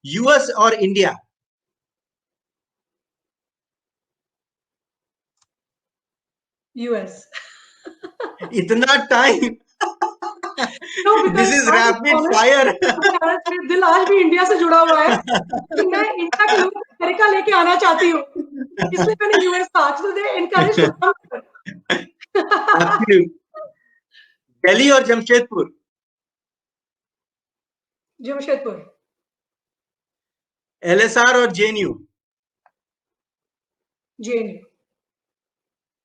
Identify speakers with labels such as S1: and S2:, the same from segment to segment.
S1: US or India?
S2: US.
S1: Itna time.
S2: No,
S1: This
S2: because
S1: is rapid fire.
S2: मेरा दिल आज भी इंडिया से जुड़ा हुआ है कि मैं इंडिया के लोगों को अमेरिका लेके आना चाहती हूँ, इसलिए मैंने यूएस कहा। So they encourage to come.
S1: Absolutely. Delhi or Jamshedpur?
S2: Jamshedpur.
S1: LSR or JNU?
S2: JNU.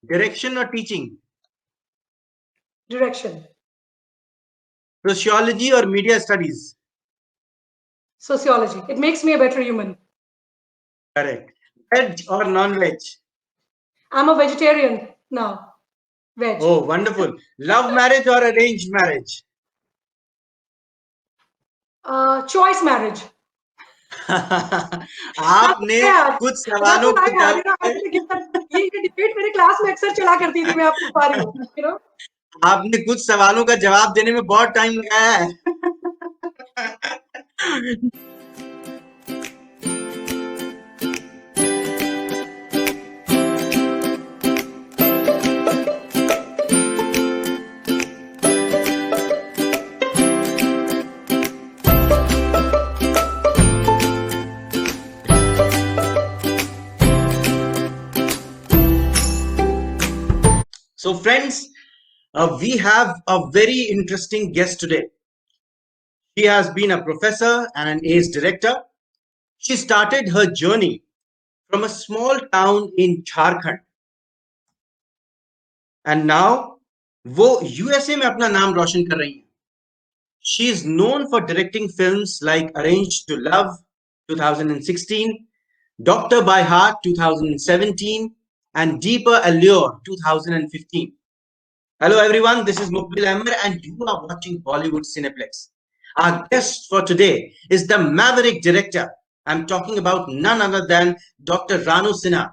S1: Direction or teaching?
S2: Direction.
S1: Sociology or media studies?
S2: Sociology. It makes me a better human.
S1: Correct. Veg or non-veg?
S2: I'm a vegetarian now. Veg.
S1: Oh, wonderful. Love marriage or arranged marriage?
S2: Choice marriage.
S1: आपने कुछ सवालों का
S2: ये debate मेरे class में अक्सर चला करती थी, मैं आपको बता रही हूँ, you know?
S1: आपने कुछ सवालों का जवाब देने में बहुत टाइम लगाया है. So friends, we have a very interesting guest today. She has been a professor and an ACE director. She started her journey from a small town in Jharkhand. And now, वो USA में अपना नाम रोशन कर रही हैं. She is known for directing films like Arranged to Love 2016, Doctor by Heart 2017, and Deeper Allure 2015. Hello everyone, this is Muqbil Ahmed and you are watching Bollywood Cineplex. Our guest for today is the maverick director. I'm talking about none other than Dr. Ranu Sinha.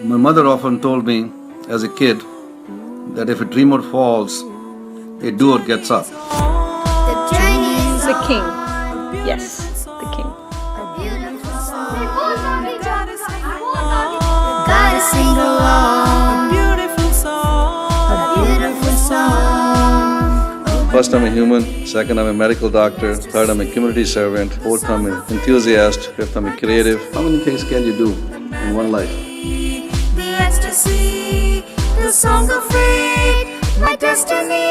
S3: My mother often told me as a kid that if a dreamer falls, a doer gets up.
S4: The king. Yes, the king.
S5: Gotta sing along. A beautiful song. A beautiful song.
S3: First, I'm a human. Second, I'm a medical doctor. Third, I'm a community servant. Fourth, I'm an enthusiast. Fifth, I'm a creative. How many things can you do in one life?
S5: The ecstasy, the song of fate, my destiny.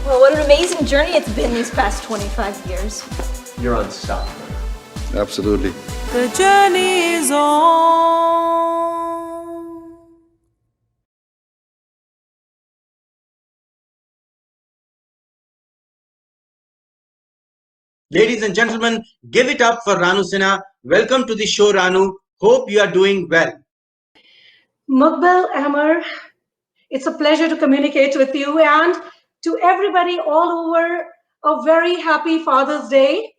S4: Well, what an amazing journey it's been these past 25 years.
S6: You're unstoppable.
S3: Absolutely.
S5: The journey is on.
S1: Ladies and gentlemen, give it up for Ranu Sinha. Welcome to the show, Ranu. Hope you are doing well.
S2: Muqbil Ahmed, it's a pleasure to communicate with you and to everybody all over a very happy Father's Day.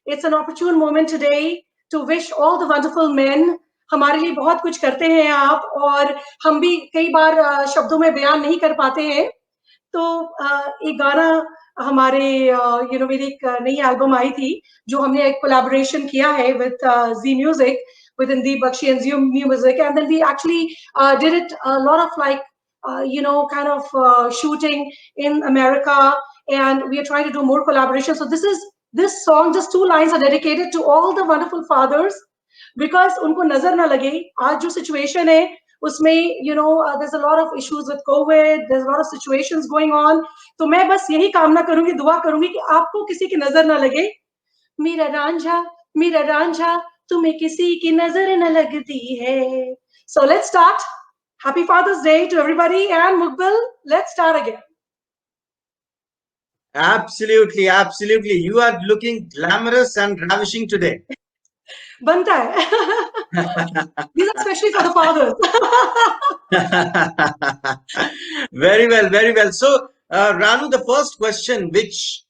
S2: It's an opportune moment today to wish all the wonderful men. हमारे लिए बहुत कुछ करते हैं आप और हम भी कई बार शब्दों में बयान नहीं कर पाते हैं. तो एक गाना हमारे मेरी एक नई एल्बम आई थी जो हमने एक कोलैबोरेशन किया है with Z Music with Indeep Bakshi and Z Music, and then we actually did it a lot of like kind of shooting in America, and we are trying to do more collaboration. So this song, just 2 lines are dedicated to all the wonderful fathers because उनको नजर ना लगे आज जो situation है उसमें there's a lot of issues with COVID, there's a lot of situations going on. तो मैं बस यही कामना करूंगी, दुआ करूंगी कि आपको किसी की नजर ना लगे. मेरा रांझा तुम्हें किसी की नजर न लगती है. So let's start. Happy Father's Day to everybody, and Muqbil, let's start again.
S1: Absolutely, absolutely. You are looking glamorous and ravishing today.
S2: Banta hai. These are especially for the fathers.
S1: Very well, very well. So, Ranu, the first question which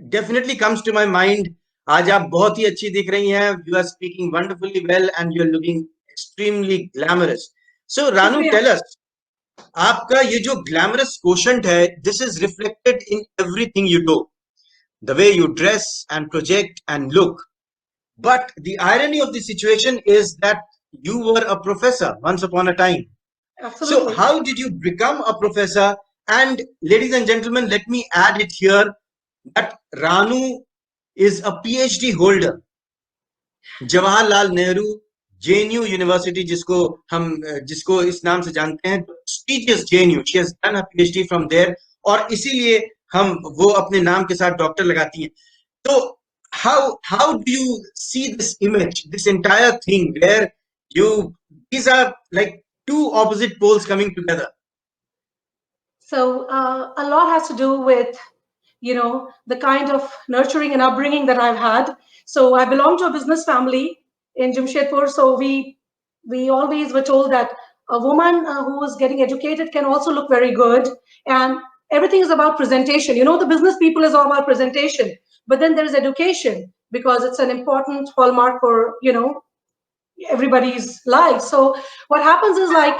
S1: definitely comes to my mind, आज आप बहुत ही अच्छी दिख रही हैं. You are speaking wonderfully well and you are looking extremely glamorous. So Ranu,
S2: शुक्रिया.
S1: tell us, आपका ये जो glamorous quotient है, this is reflected in everything you do, the way you dress and project and look. But the irony of the situation is that you were a professor once upon a time. So
S2: Absolutely.
S1: how did you become a professor? And ladies and gentlemen, let me add it here that Ranu is a PhD holder. Jawaharlal Nehru JNU university जिसको इस नाम से जानते हैं, prestigious JNU. She has done a PhD from there और इसीलिए हम वो अपने नाम के साथ डॉक्टर लगाती हैं. तो how do you see this image, this entire thing where these are like two opposite poles coming together?
S2: So a lot has to do with, the kind of nurturing and upbringing that I've had. So I belong to a business family in Jamshedpur. So we always were told that a woman who is getting educated can also look very good, and everything is about presentation. The business people is all about presentation, but then there is education because it's an important hallmark for everybody's life. So what happens is like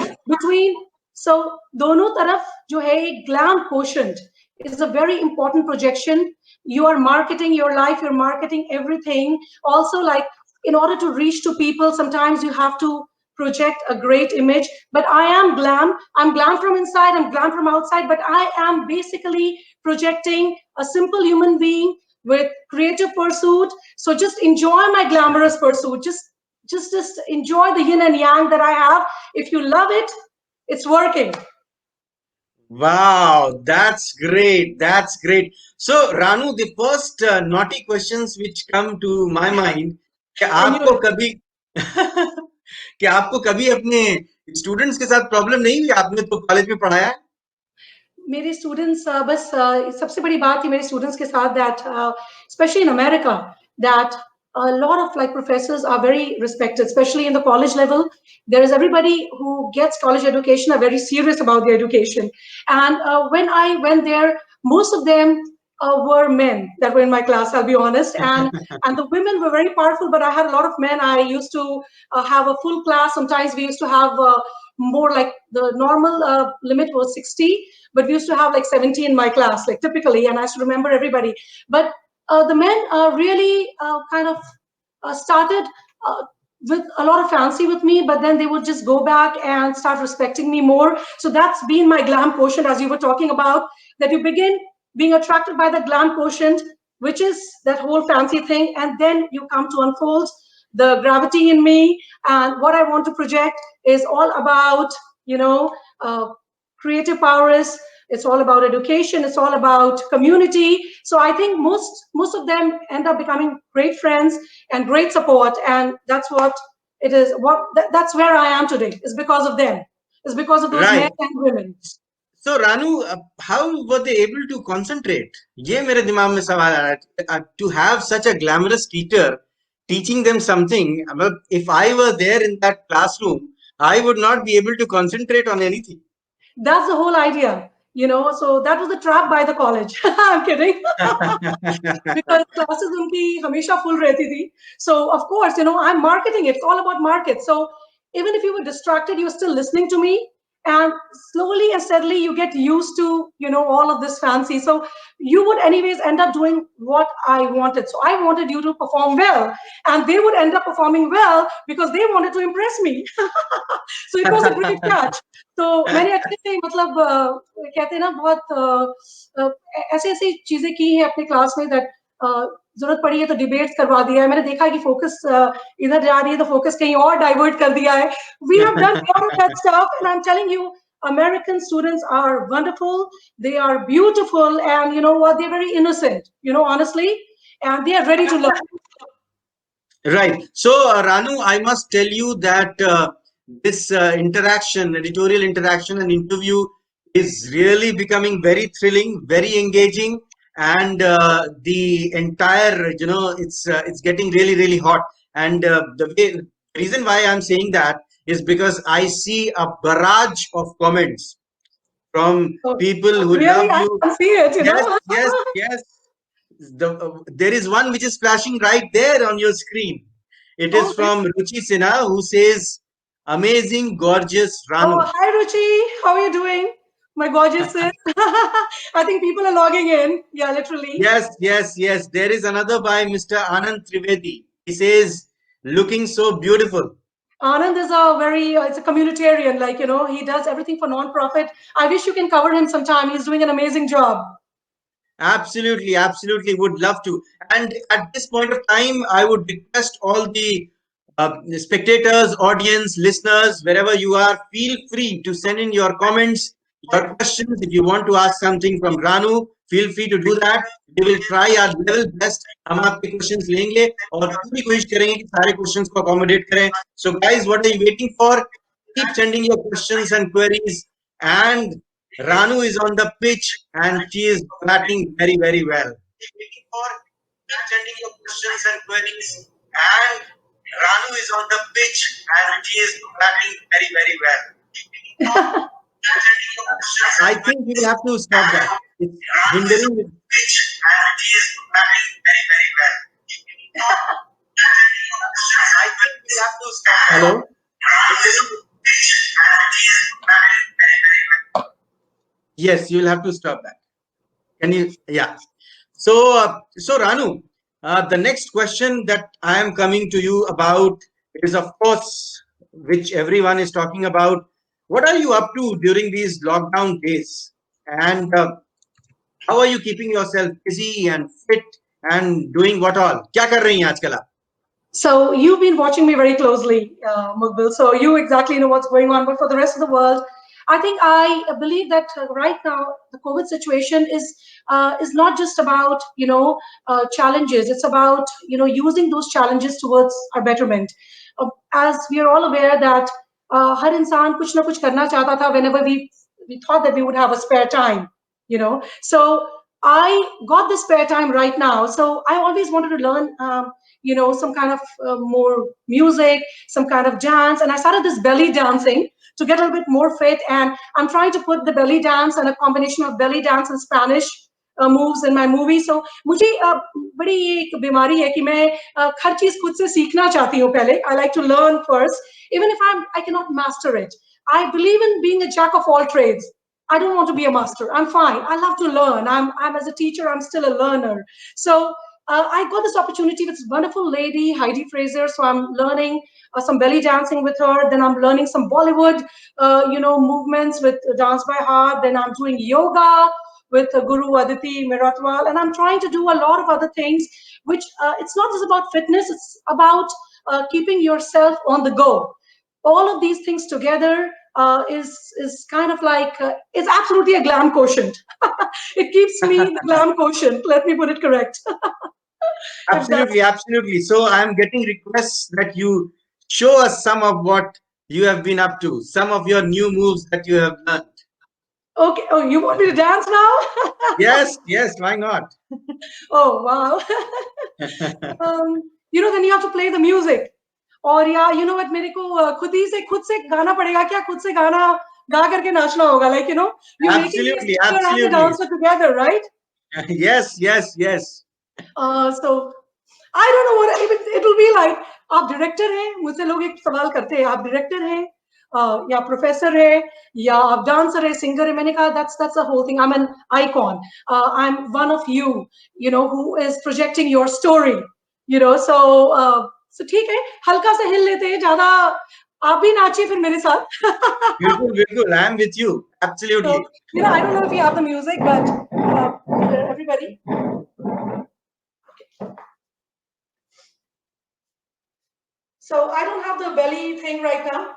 S2: dono taraf jo hai ek glam quotient is a very important projection. You are marketing your life, you're marketing everything. Also, like, in order to reach to people, sometimes you have to project a great image. But I am glam. I'm glam from inside, I'm glam from outside, but I am basically projecting a simple human being with creative pursuit. So just enjoy my glamorous pursuit. Just enjoy the yin and yang that I have. If you love it, it's working.
S1: Wow, that's great. That's great. So, Ranu, the first naughty questions which come to my mind, कि आपको कभी कि आपको कभी अपने students के साथ problem नहीं हुई? आपने तो कॉलेज में पढ़ाया है.
S2: मेरे स्टूडेंट्स बस सबसे बड़ी बात है मेरे स्टूडेंट्स के साथ that especially in America that a lot of like professors are very respected, especially in the college level. There is everybody who gets college education are very serious about their education. And when I went there, most of them were men that were in my class, I'll be honest. And the women were very powerful, but I had a lot of men. I used to have a full class. Sometimes we used to have more, like the normal limit was 60, but we used to have like 70 in my class, like typically, and I used to remember everybody. But the men really kind of started with a lot of fancy with me, but then they would just go back and start respecting me more. So that's been my glam quotient, as you were talking about, that you begin being attracted by the glam quotient, which is that whole fancy thing, and then you come to unfold the gravity in me. And what I want to project is all about, creative powers. It's all about education. It's all about community. So I think most of them end up becoming great friends and great support. And that's what it is. That's where I am today. It's because of them. It's because of those
S1: Right.
S2: men and women.
S1: So, Ranu, how were they able to concentrate? ये मेरे दिमाग में सवाल आ रहा है. To have such a glamorous teacher teaching them something, if I were there in that classroom, I would not be able to concentrate on anything.
S2: That's the whole idea. So that was the trap by the college. I'm kidding. Because classes unki hamesha full rehti thi. So of course, I'm marketing it. It's all about market. So even if you were distracted, you're still listening to me. And slowly and steadily, you get used to, all of this fancy. So you would anyways end up doing what I wanted. So I wanted you to perform well. And they would end up performing well because they wanted to impress me. So it was a great catch. तो मैंने अच्छे से मतलब कहते हैं ना बहुत ऐसे ऐसी चीजें की हैं अपने क्लास में दैट जरूरत पड़ी है तो डिबेट्स करवा दिया है. मैंने देखा है कि फोकस इधर जा रही है तो फोकस कहीं और डाइवर्ट कर दिया है. We have done all of that stuff and I am telling you American students are wonderful. They are beautiful, and you know what? They're very innocent, honestly, and they are ready to learn.
S1: Right. So, Ranu, I must tell you that this interaction, editorial interaction and interview is really becoming very thrilling, very engaging, and the entire, it's getting really, really hot. And the reason why I'm saying that is because I see a barrage of comments from people who
S2: Really,
S1: love
S2: I
S1: you.
S2: can see it,
S1: Yes, yes, yes. there is one which is flashing right there on your screen. It is
S2: Oh,
S1: from Ruchi Sinha, who says, "Amazing, gorgeous Ranu."
S2: oh, hi Ruchi. How are you doing? My gorgeous sis. I think people are logging in. Yeah, literally.
S1: Yes, yes, yes. There is another by Mr. Anand Trivedi. He says, "Looking so beautiful."
S2: Anand is a very, it's a communitarian, like, he does everything for non-profit. I wish you can cover him sometime. He's doing an amazing job.
S1: Absolutely, absolutely. Would love to. And at this point of time, I would request all the spectators, audience, listeners, wherever you are, feel free to send in your comments, your questions. If you want to ask something from Ranu, feel free to do that. We will try our level best. हम आपके questions लेंगे और पूरी कोशिश करेंगे कि सारे questions को accommodate करें. So guys, what are you waiting for? Keep sending your questions and queries. And Ranu is on the pitch and she is batting very, very well. Waiting for sending your questions and queries. And Ranu is on the pitch and she is batting very, very well. I think we will have to stop that. It's hindering the pitch and she is batting very, very well. I think we have to stop. Hello? Yes, you will have to stop that. Can you? Yeah. So Ranu, the next question that I am coming to you about is, of course, which everyone is talking about. What are you up to during these lockdown days? And how are you keeping yourself busy and fit and doing what all? क्या कर रही हैं आजकल आप?
S2: So you've been watching me very closely, Mukbil. So you exactly know what's going on. But for the rest of the world, I think I believe that right now the COVID situation is not just about challenges. It's about using those challenges towards our betterment. As we are all aware that हर इंसान कुछ ना कुछ करना चाहता था whenever we thought that we would have a spare time. So I got the spare time right now. So I always wanted to learn. Some kind of more music, some kind of dance. And I started this belly dancing to get a little bit more fit. And I'm trying to put the belly dance and a combination of belly dance and Spanish moves in my movie. So मुझे बड़ी एक बीमारी है कि मैं हर चीज खुद से सीखना चाहती हूँ पहले. I like to learn first, even if I cannot master it. I believe in being a jack of all trades. I don't want to be a master. I'm fine. I love to learn. I'm as a teacher, I'm still a learner. So I got this opportunity with this wonderful lady, Heidi Fraser. So I'm learning some belly dancing with her. Then I'm learning some Bollywood, movements with Dance by Heart. Then I'm doing yoga with Guru Aditi Miratwal. And I'm trying to do a lot of other things, which it's not just about fitness. It's about keeping yourself on the go. All of these things together is kind of like, it's absolutely a glam quotient. It keeps me the glam quotient. Let me put it correct.
S1: Absolutely, absolutely. So I am getting requests that you show us some of what you have been up to, some of your new moves that you have learned.
S2: Okay. Oh, you want me to dance now?
S1: Yes, why not?
S2: Oh, wow. Then you have to play the music. और या मेरे को खुद से गाना पड़ेगा क्या, खुद से गाना गा करके नाचना होगा, like you
S1: Absolutely,
S2: and the
S1: absolutely.
S2: dancer together, right?
S1: Yes.
S2: So I don't know what it will be like. आप डायरेक्टर हैं, मुझसे लोग एक सवाल करते हैं, आप डायरेक्टर हैं या प्रोफेसर है या आप डांसर है, सिंगर है. मैंने कहा that's the whole thing. I'm an icon. I'm one of you, who is projecting your story. So ठीक है, हल्का सा हिल लेते हैं, ज्यादा आप भी नाचिए फिर मेरे साथ.
S1: बिल्कुल, I am with you. Absolutely.
S2: So, I don't know if you have the music, but everybody. Okay. So I don't have the belly thing right now.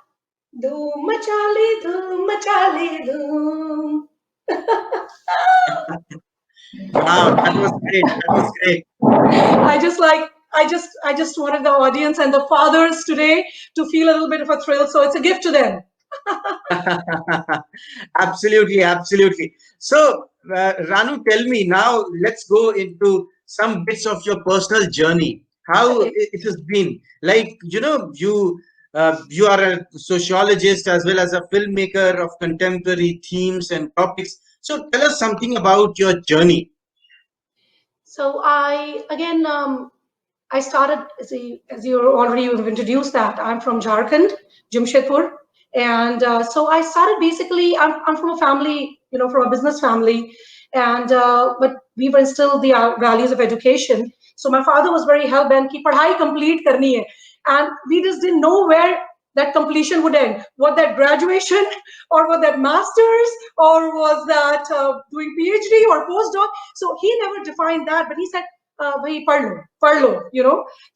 S2: Dhoom machali, dhoom.
S1: Wow, that was great.
S2: I just wanted the audience and the fathers today to feel a little bit of a thrill. So it's a gift to them.
S1: Absolutely. So, Ranu, tell me now, let's go into some bits of your personal journey. How it has been. Like, you are a sociologist as well as a filmmaker of contemporary themes and topics. So tell us something about your journey.
S2: So I again I started as you already have introduced that I'm from Jharkhand, Jamshedpur, and so I started basically. I'm from a family, from a business family, and but we were instilled the values of education. So my father was very hell bent कि पढ़ाई complete करनी है, and we just didn't know where that completion would end. Was that graduation, or was that masters, or was that doing PhD or postdoc? So he never defined that, but he said, भाई पढ़ लो,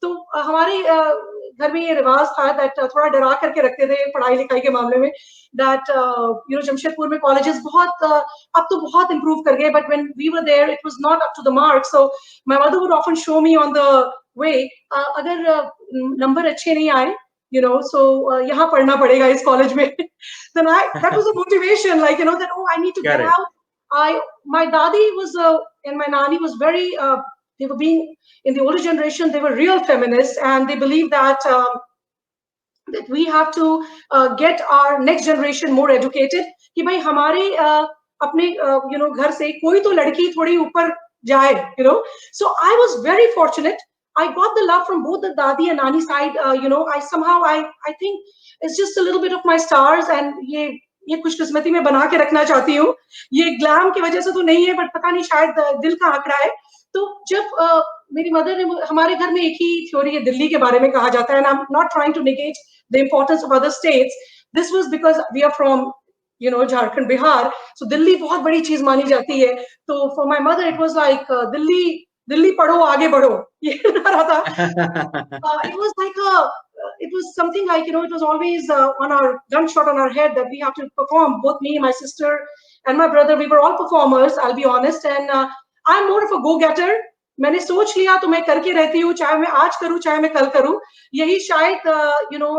S2: तो हमारे घर में ये रिवाज था that थोड़ा डरा करके रखते थे पढ़ाई लिखाई के मामले में, दैट जमशेदपुर में कॉलेजेस बहुत अब तो बहुत इम्प्रूव कर गए, but when we were there it was not up to the mark. So my mother would often show me on the way, अगर नंबर अच्छे नहीं आए, so यहाँ पढ़ना पड़ेगा इस कॉलेज में. Then that was a motivation, like, that, oh, I need to get
S1: Correct.
S2: out. My dadi was and my nani was very they were being, in the older generation, they were real feminists, and they believe that that we have to get our next generation more educated. कि भाई हमारे अपने घर से कोई तो लड़की थोड़ी ऊपर जाए, So I was very fortunate. I got the love from both the dadi and nani side. I somehow I think it's just a little bit of my stars, and ये खुशकिस्मती में बना के रखना चाहती हूँ. ये ग्लैम की वजह से तो नहीं है, बट पता नहीं शायद दिल का आंकड़ा है. तो जब मेरी मदर ने, हमारे घर में एक ही थ्योरी है दिल्ली के बारे में कहा जाता है, and I'm not trying to negate the importance of other states. This was because we are from Jharkhand, Bihar, so Delhi बहुत बड़ी चीज मानी जाती है. तो for my mother it was like Delhi पढ़ो आगे बढ़ो, ये नारा था. It was like it was something like, it was always on our gunshot on our head that we have to perform. Both me, my sister, and my brother, we were all performers, I'll be honest. And I'm more of a go-getter. मैंने सोच लिया तो मैं करके रहती हूँ, चाहे मैं आज करूँ चाहे मैं कल करूँ. यही शायद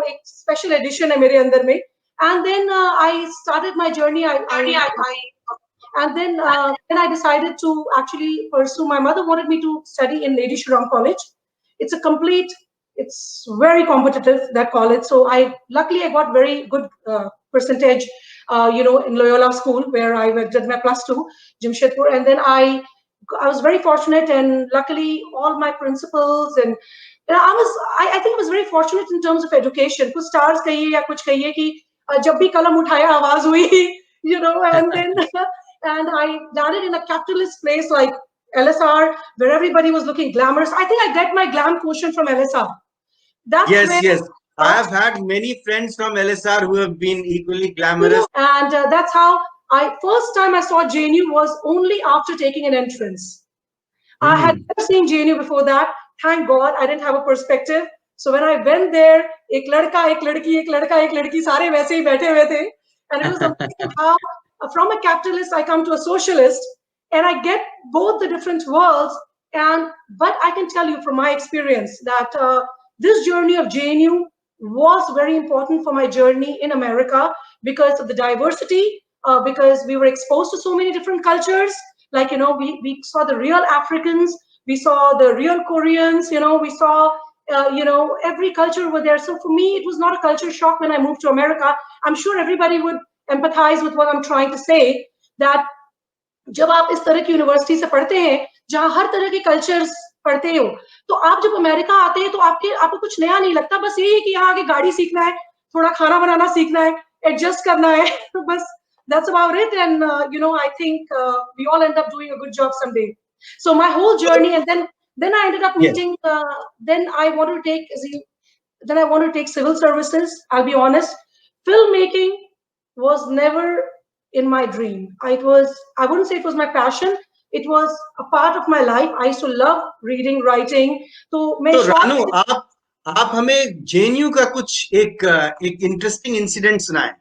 S2: एक स्पेशल एडिशन है मेरे अंदर में. And then I started my journey. And then I decided to actually pursue. My mother wanted me to study in Lady Shriram College. It's very competitive, that college. So luckily I got very good percentage, in Loyola School, where I did my +2, Jamshedpur. And then I was very fortunate, and luckily all my principals and I think I was very fortunate in terms of education. कुछ stars कहिए या कुछ कहिए कि जब भी कलम उठाया आवाज हुई, and then and I landed in a capitalist place like LSR, where everybody was looking glamorous. I think I get my glam quotient from LSR. That's
S1: Yes. I have had many friends from LSR who have been equally glamorous.
S2: And that's how first time I saw JNU was only after taking an entrance. I had never seen JNU before that. Thank God I didn't have a perspective. So when I went there, एक लड़का एक लड़की, एक लड़का एक लड़की, सारे वैसे ही बैठे हुए थे. And it was amazing how from a capitalist I come to a socialist, and I get both the different worlds. But I can tell you from my experience that this journey of JNU was very important for my journey in America, because of the diversity, because we were exposed to so many different cultures. Like, we saw the real Africans, we saw the real Koreans, we saw, every culture over there. So for me, it was not a culture shock when I moved to America. I'm sure everybody would empathize with what I'm trying to say, that जब आप इस तरह की university से पढ़ते हैं, जहाँ हर तरह के कल्चर्स पढ़ते हो, तो आप जब अमेरिका आते हैं तो आपको कुछ नया नहीं लगता. बस यही है कि यहाँ आगे गाड़ी सीखना है, थोड़ा खाना बनाना सीखना है, एडजस्ट करना है, बस that's about it. And I think we all end up doing a good job someday. So my whole journey, and then I ended up meeting. Then I wanted to take civil services. I'll be honest, filmmaking was never in my dream. I wouldn't say it was my passion. It was a part of my life. I used to love reading, writing. So
S1: Ranu, आप हमें JNU का कुछ एक interesting incident सुनाएं.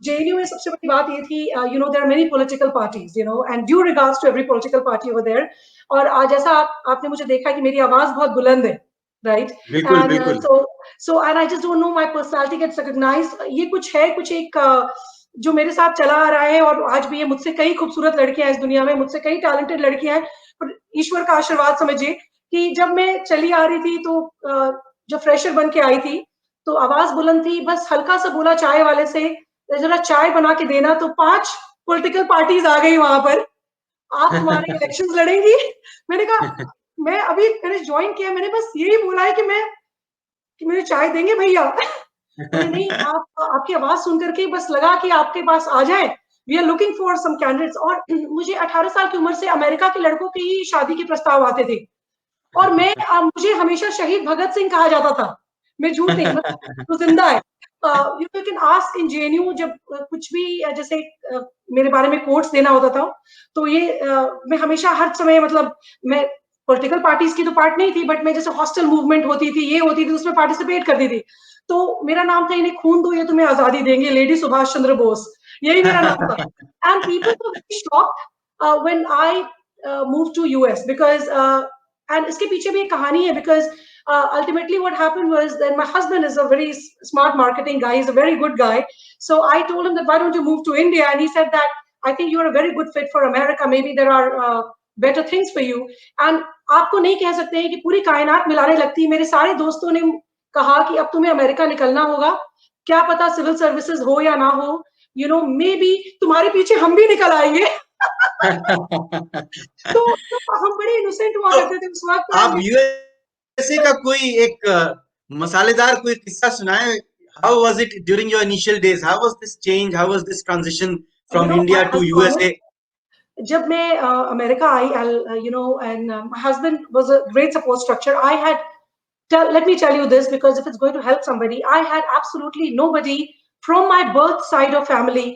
S2: JNU में सबसे बड़ी बात ये थी, there are many political parties, and due regards to every political party over there. और जैसा आपने मुझे देखा कि मेरी आवाज बहुत बुलंद है, right?
S1: बिल्कुल.
S2: So and I just don't know, my personality gets recognized. ये कुछ एक जो मेरे साथ चला आ रहा है, और आज भी ये मुझसे कई खूबसूरत लड़कियां हैं इस दुनिया में, मुझसे कई टैलेंटेड लड़कियां हैं, पर ईश्वर का आशीर्वाद समझिए कि जब मैं चली आ रही थी, तो जो फ्रेशर बन के आई थी, तो आवाज बुलंद थी, बस हल्का सा बोला चाय वाले से, जरा चाय बना के देना, तो 5 पॉलिटिकल पार्टीज आ गई वहां पर, आप हमारे इलेक्शंस लड़ेंगी? मैंने कहा मैंने ज्वाइन किया, मैंने बस यही बोला है कि मुझे चाय देंगे भैया? बोले नहीं, आप आपकी आवाज सुन करके बस लगा कि आपके पास आ जाए, we are looking for some candidates. और मुझे 18 साल की उम्र से अमेरिका के लड़कों की ही शादी के प्रस्ताव आते थे, और मुझे हमेशा शहीद भगत सिंह कहा जाता था। मैं झूठ नहीं, मतलब वो जिंदा है। You can ask in JNU, जब कुछ भी जैसे मेरे बारे में कोट्स देना होता था, तो मैं हमेशा हर समय, मतलब मैं पॉलिटिकल पार्टीज की तो पार्ट नहीं थी, बट मैं जैसे हॉस्टल मूवमेंट होती थी, ये होती थी, उसमें पार्टिसिपेट करती थी। तो मेरा नाम था, इन्हें खून दो ये तुम्हें आजादी देंगे, लेडी सुभाष चंद्र बोस, यही मेरा नाम था। And people were very shocked when I move to US, because and इसके पीछे भी एक कहानी है, because ultimately what happened was that my husband is a very smart marketing guy, he's a very good guy, so I told him that why don't you move to India, and he said that I think you're a very good fit for America, maybe there are better things for you. And आपको नहीं कह सकते हैं कि पूरी कायनात मिलाने लगती है। मेरे सारे दोस्तों ने कहा कि अब तुम्हें अमेरिका निकलना होगा, क्या पता सिविल सर्विसेज हो या ना हो, यू नो मे बी तुम्हारे पीछे हम भी निकल आएंगे। तो हम बड़े इनोसेंट हुआ
S1: तो
S2: करते थे उस वक्त।
S1: आप यूएसए का कोई एक मसालेदार कोई किस्सा सुनाए? How was it during your initial days? How was this change? How was this transition from India to USA?
S2: जब मैं America I, you know, and my husband was a great support structure. Let me tell you this, because if it's going to help somebody, I had absolutely nobody from my birth side of family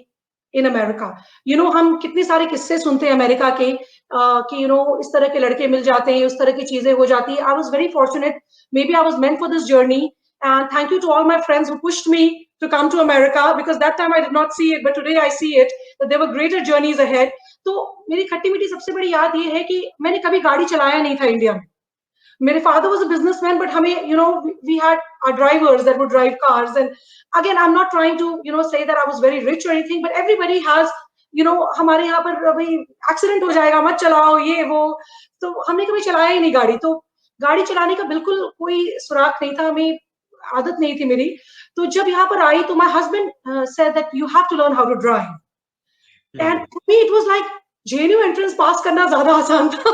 S2: in America. You know, हम कितने सारे किस्से सुनते हैं America के, कि you know इस तरह के लड़के मिल जाते हैं, उस तरह की चीजें हो जाती है। I was very fortunate. Maybe I was meant for this journey. And thank you to all my friends who pushed me to come to America, because that time I did not see it, but today I see it, that there were greater journeys ahead. तो मेरी खट्टी मीठी सबसे बड़ी याद ये है कि मैंने कभी गाड़ी चलाया नहीं था इंडिया में। मेरे father was a businessman, but हमें, you know, we had our drivers that would drive cars. And again, I'm not trying to, you know, say that I was very rich or anything, but everybody has, you know, हमारे यहाँ पर भाई accident हो जाएगा, मत चलाओ, ये वो। तो हमने कभी चलाया ही नहीं गाड़ी, तो गाड़ी चलाने का बिल्कुल कोई सुराग नहीं था, हमें आदत नहीं थी मेरी। तो जब यहाँ पर आई, तो my husband said that you have to learn how to drive. And for me it was like JNU entrance pass करना ज़्यादा आसान था।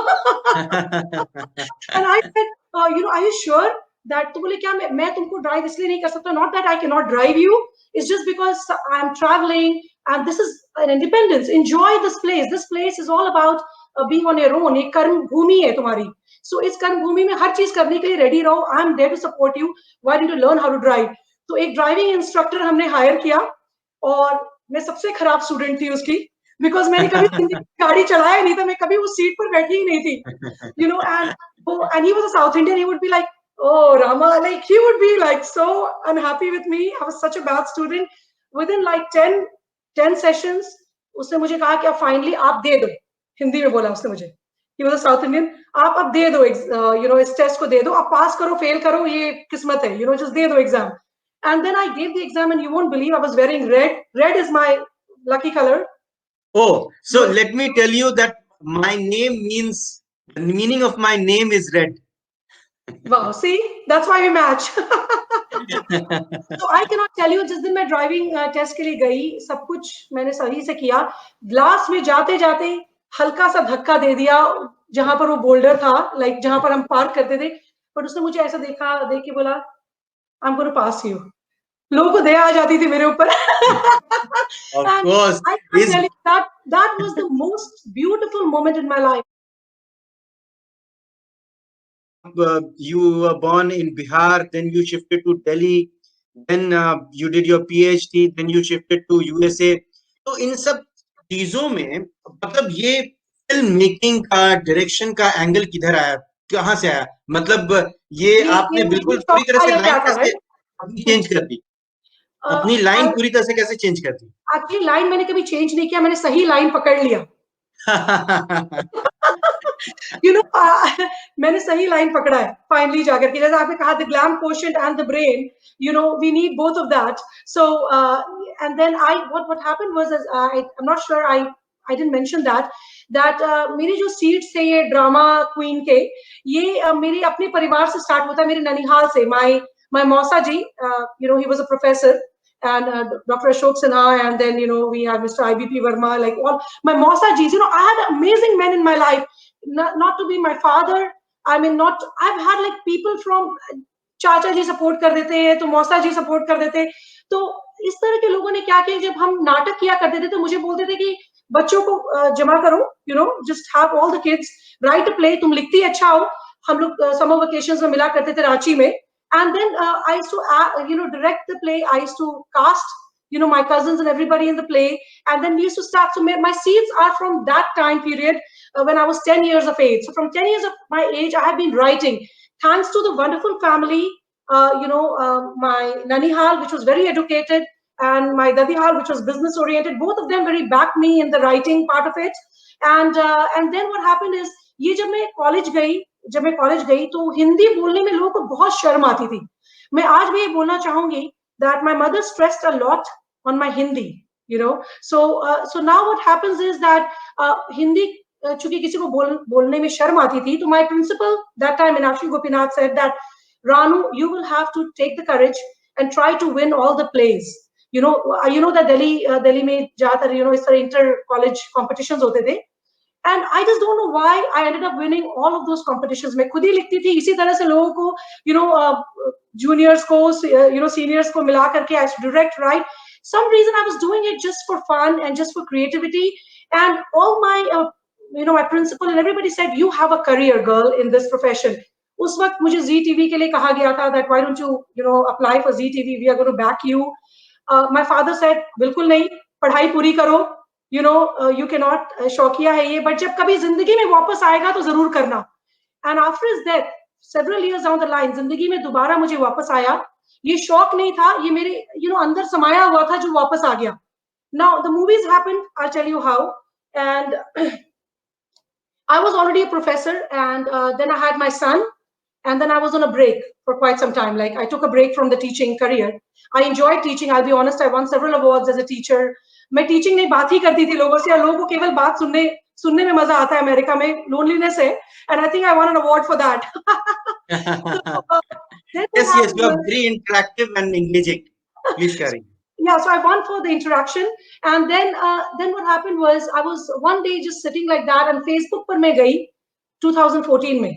S2: And I said, you know, are you sure that? तो बोले क्या मैं तुमको ड्राइव इसलिए नहीं कर सकता, not that I cannot drive you, it's just because I'm traveling and this is an independence. Enjoy this place. This place is all about being on your own. एक कर्म भूमि है तुम्हारी, so इस कर्म भूमि में हर चीज करने के लिए रेडी रहो। I'm there to support you. Why don't you learn how to drive? तो एक ड्राइविंग इंस्ट्रक्टर हमने हायर किया, और मैं सबसे खराब स्टूडेंट थी उसकी, बिकॉज मैंने कभी गाड़ी चलाया नहीं था, मैं कभी उस सीट पर बैठी ही नहीं थी, you know. And he was a South Indian. He would be like, oh Rama, like he would be like so unhappy with me. I was such a bad student. Within like 10 sessions उसने मुझे कहा कि अब finally आप दे दो, हिंदी में बोला उसने मुझे, he was a South Indian, आप अब दे दो, you know, इस टेस्ट को दे दो, आप पास करो फेल करो ये किस्मत है, you know, just दे दो exam. And then I gave the exam, and you won't believe I was wearing red. Red is my lucky color.
S1: Oh, so let me tell you that my name means, the meaning of my name is red.
S2: Wow, see, that's why we match. So I cannot tell you, जिस दिन मैं driving test के लिए गई, सब कुछ मैंने सही से किया, लास्ट में जाते जाते हल्का सा धक्का दे दिया जहां पर वो बोल्डर था, लाइक जहां पर हम पार्क करते थे, पर उसने मुझे ऐसा देखा, देख के बोला I'm going to pass you. लोगों को दया आ जाती थी मेरे ऊपर।
S1: Of course.
S2: I can tell you that was the most beautiful moment in my life.
S1: You were born in Bihar, then you shifted to Delhi, then you did your PhD, then you shifted to USA. तो इन सब चीजों में मतलब ये film making का, direction का angle किधर आया, कहाँ से आया? मतलब ये आपने बिल्कुल पूरी तरह से लाइन कैसे चेंज कर दी, अपनी लाइन पूरी तरह से कैसे चेंज कर दी?
S2: एक्चुअली लाइन मैंने कभी चेंज नहीं किया, मैंने सही लाइन पकड़ लिया। You know, मैंने सही लाइन पकड़ा है फाइनली जाकर के, जैसे आपने कहा the glam quotient and the brain, you know, we need both of that. So and then what happened was, I'm not sure I didn't mention that मेरी जो सीट्स थे ये ड्रामा क्वीन के, ये मेरे अपने परिवार से स्टार्ट होता है, मेरे ननिहाल से। my मौसा जी, you know, he was a professor, and Dr. Ashok Sinha, and then we have Mr. IBP Verma, like all my Mausa Jis. I had amazing men in my life. Not to be my father. I mean, not. I've had like people from चाचा जी support कर देते हैं, तो मौसा जी support कर देते हैं. तो इस तरह के लोगों ने क्या किया, जब हम नाटक किया करते थे तो मुझे बोलते थे कि बच्चों को जमा करो, just have all the kids right a play, तुम लिखती अच्छा हो. हम लोग समर वेकेशंस में मिला करते थे रांची में, and then I used to direct the play. I used to cast my cousins and everybody in the play, and then we used to start. So my seeds are from that time period, when I was 10 years of age. So from 10 years of my age I have been writing, thanks to the wonderful family. My Nanihal, which was very educated, and my Dadihal, which was business oriented, both of them very backed me in the writing part of it. And then what happened is, ये जब मैं college गई तो हिंदी बोलने में लोगों को बहुत शर्म आती थी. मैं आज भी ये बोलना चाहूंगी that my mother stressed a lot on my Hindi, so now what happens is that Hindi चूंकि किसी को बोलने में शर्म आती थी, तो my principal that time, Meenakshi Gopinath, said that Ranu, you will have to take the courage and try to win all the plays. You know that Delhi में ज़्यादातर इस तरह inter college competitions होते थे. And I just don't know why I ended up winning all of those competitions. मैं खुद ही लिखती थी, इसी तरह से लोगों को juniors को seniors को मिला करके I used to direct, write. Some reason I was doing it just for fun and just for creativity. And all my my principal and everybody said, you have a career, girl, in this profession. उस वक्त मुझे Zee TV के लिए कहा गया था that why don't you apply for Zee TV, we are going to back you. My father said बिल्कुल नहीं, पढ़ाई पूरी करो, you cannot, शौकिया है ये, but जब कभी जिंदगी में वापस आएगा तो जरूर करना. And after his death, several years down the line, जिंदगी में दोबारा मुझे वापस आया. ये शौक नहीं था, ये मेरे अंदर समाया हुआ था जो वापस आ गया. Now the movies happened, I'll tell you how. And I was already a professor, and then I had my son, and then I was on a break for quite some time. Like I took a break from the teaching career. I enjoyed teaching, I'll be honest. I won several awards as a teacher. मैं teaching नहीं, बात ही करती थी लोगों से, लोगों को केवल बात सुनने में मजा आता है. अमेरिका में लोनलीनेस है, and I think I won an award for that.
S1: Yes, you are very interactive and engaging. Please carry.
S2: Yeah, so I won for the interaction, and then what happened was, I was one day just sitting like that, and Facebook पर मैं गई 2014 में.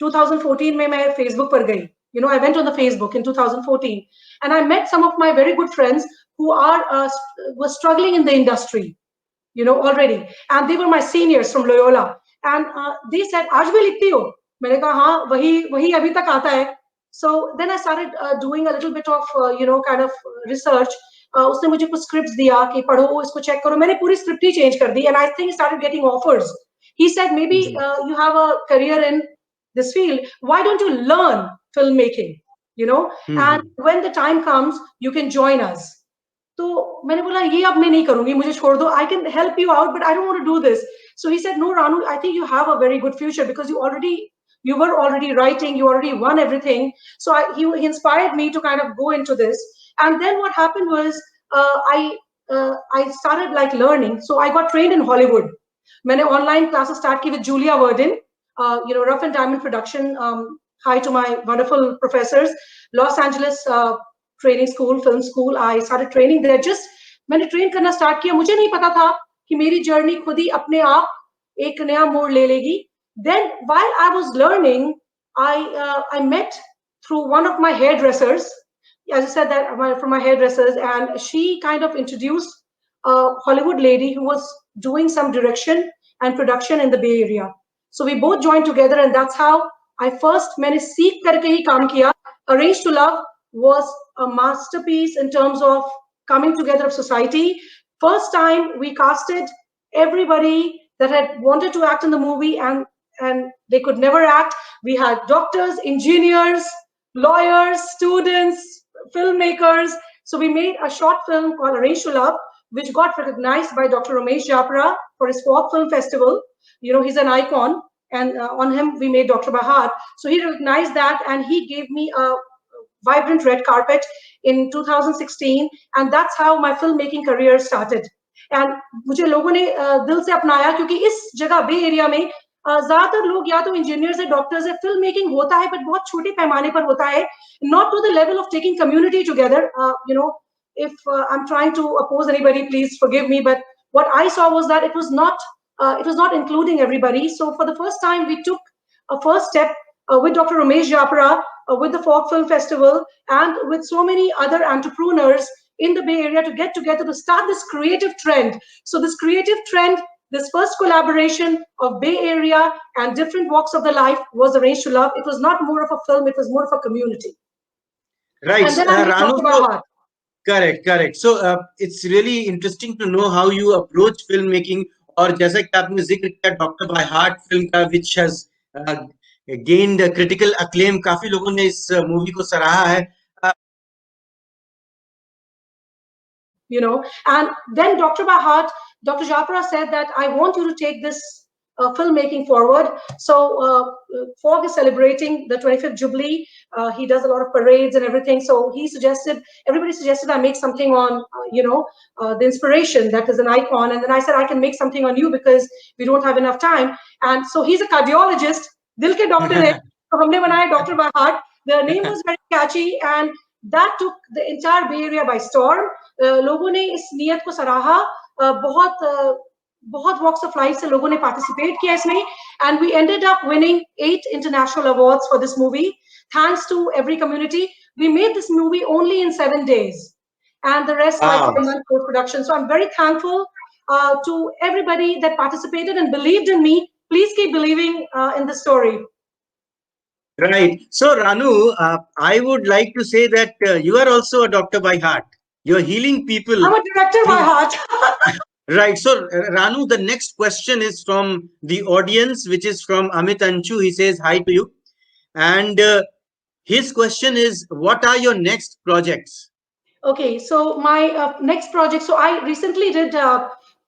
S2: 2014 में मैं Facebook पर गई. I went on the Facebook in 2014, and I met some of my very good friends who were struggling in the industry, already, and they were my seniors from Loyola, and they said, "आज भी लिखती हो?" मैंने कहा हाँ, वही अभी तक आता है. So then I started doing a little bit of kind of research. उसने मुझे कुछ scripts दिया कि पढ़ो, इसको check करो. मैंने पूरी script ही change कर दी, and I think started getting offers. He said, maybe you have a career in this field. Why don't you learn filmmaking? And when the time comes, you can join us. तो मैंने बोला ये अब मैं नहीं करूंगी, मुझे छोड़ दो. I can help you out, but I don't want to do this. So he said, no, Ranu, I think you have a very good future because you were already writing, you already won everything. So he inspired me to kind of go into this. And then what happened was, I started like learning. So I got trained in Hollywood. मैंने online classes start की with Julia Verdin, Rough and Diamond production. Hi to my wonderful professors. Los Angeles training school, film school. I started training there. Just मैंने train करना start किया. मुझे नहीं पता था कि मेरी journey खुद ही अपने आप एक नया मोड़ ले लेगी. Then while I was learning, I met through one of my hairdressers. As I said, that from my hairdressers, and she kind of introduced a Hollywood lady who was doing some direction and production in the Bay Area. So we both joined together, and that's how I first मैंने सीख करके ही काम किया. Arranged to Love was a masterpiece in terms of coming together of society. First time we casted everybody that had wanted to act in the movie, and they could never act. We had doctors, engineers, lawyers, students, filmmakers. So we made a short film called Arranged to Love, which got recognized by Dr. Ramesh Japra for his Folk Film Festival. He's an icon, and on him we made Dr. Bahar. So he recognized that, and he gave me a vibrant red carpet in 2016, and that's how my filmmaking career started. And मुझे लोगों ने दिल से अपनाया, क्योंकि इस जगह बे area में ज्यादातर लोग या तो इंजीनियर्स है, डॉक्टर्स है. फिल्म मेकिंग होता है, बट बहुत छोटे पैमाने पर होता है, not to the level of taking community together. if I'm trying to oppose anybody, please forgive me. But what I saw was that it was not including everybody. So for the first time, we took a first step with Dr. Ramesh Japra, with the Folk Film Festival, and with so many other entrepreneurs in the Bay Area to get together to start this creative trend. So this creative trend, this first collaboration of Bay Area and different walks of the life was Arranged to Love. It was not more of a film, it was more of a community.
S1: Right.
S2: And then I
S1: Ranu,
S2: talked about heart.
S1: correct. So it's really interesting to know how you approach filmmaking. और जैसा कि आपने जिक्र किया doctor by heart film का, which has gained critical acclaim, काफी लोगों ने इस मूवी को सराहा है.
S2: And then Dr. by Heart, Dr. Japra said that I want you to take this filmmaking forward. So Fog is celebrating the 25th Jubilee. He does a lot of parades and everything. So everybody suggested I make something on, the inspiration that is an icon. And then I said, I can make something on you because we don't have enough time. And so he's a cardiologist. Dil ke doctor hai. So humne banaya Dr. by Heart. The name was very catchy and that took the entire Bay Area by storm. लोगों ने इस नियत को सराहा, बहुत walks of life से लोगों ने participate किया इसमें, and we ended up winning 8 international awards for this movie. Thanks to every community. We made this movie only in 7 days, and the rest like 4 months post production. So I'm very thankful to everybody that participated and believed in me. Please keep believing in the story.
S1: Right. So Ranu, I would like to say that you are also a doctor by heart. You're healing people.
S2: I'm a director by heart.
S1: Right. So Ranu, the next question is from the audience, which is from Amit Anchu. He says hi to you. And his question is, what are your next projects?
S2: Okay, so my next project, so I recently did,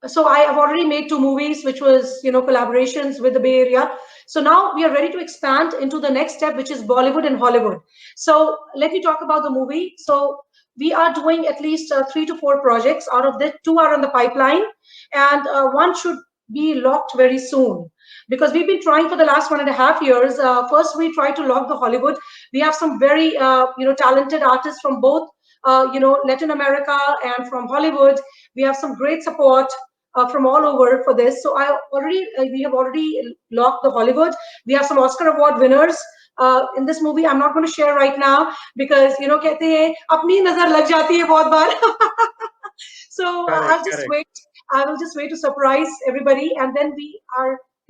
S2: so I have already made 2 movies, which was, collaborations with the Bay Area. So now we are ready to expand into the next step, which is Bollywood and Hollywood. So let me talk about the movie. So we are doing at least 3 to 4 projects. Out of that, 2 are on the pipeline, and 1 should be locked very soon. Because we've been trying for the last 1.5 years. First, we tried to lock the Hollywood. We have some very, talented artists from both, Latin America and from Hollywood. We have some great support from all over for this. So we have already locked the Hollywood. We have some Oscar Award winners in this movie. I'm not going to share right now because, कहते हैं अपनी नजर लग जाती है बहुत बार. So I will just wait to surprise everybody. And then we